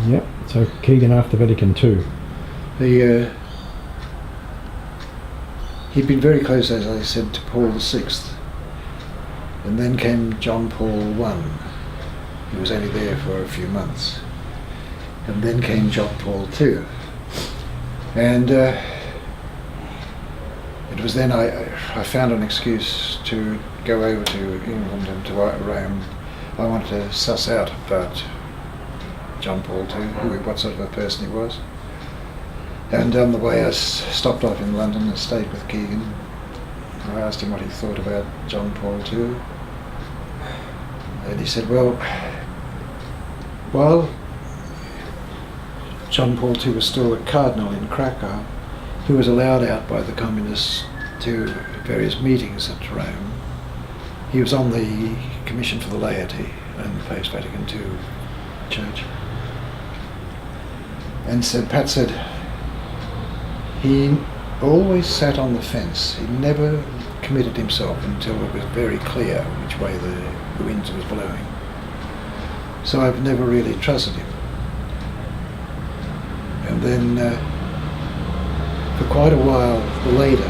Yep. So Keegan after Vatican II. He'd been very close, as I said, to Paul VI, and then came John Paul I. He was only there for a few months, and then came John Paul II, and it was then I found an excuse to go over to England and to Rome. I wanted to suss out about John Paul II, what sort of a person he was. And on the way I stopped off in London and stayed with Keegan. I asked him what he thought about John Paul II. And he said, well, while John Paul II was still a cardinal in Krakow, he was allowed out by the communists to various meetings at Rome. He was on the Commission for the Laity and the post-Vatican II Church. And Pat said, he always sat on the fence. He never committed himself until it was very clear which way the wind was blowing. So I've never really trusted him. And then for quite a while later,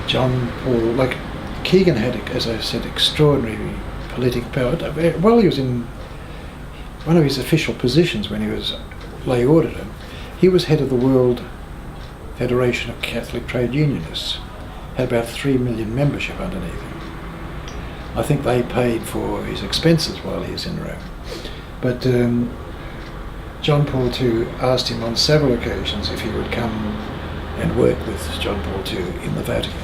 John Paul, like Keegan had, as I said, extraordinary political power. While he was in one of his official positions when he was lay auditor, he was head of the World Federation of Catholic Trade Unionists, had about 3 million membership underneath him. I think they paid for his expenses while he was in Rome. But John Paul II asked him on several occasions if he would come and work with John Paul II in the Vatican,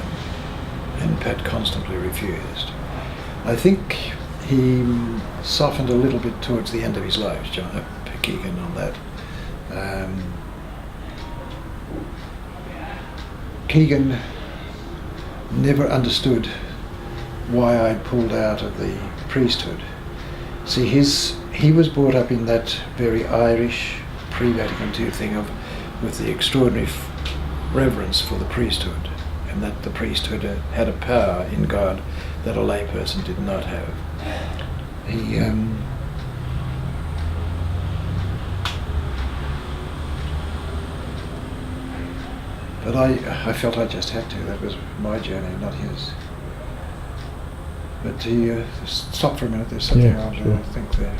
and Pat constantly refused. I think he softened a little bit towards the end of his life, Keegan, on that. Keegan never understood why I pulled out of the priesthood. See, he was brought up in that very Irish pre-Vatican II thing with the extraordinary reverence for the priesthood, and that the priesthood had a power in God that a layperson did not have. But I felt I just had to. That was my journey, not his. But he stop for a minute. There's something I want to think there.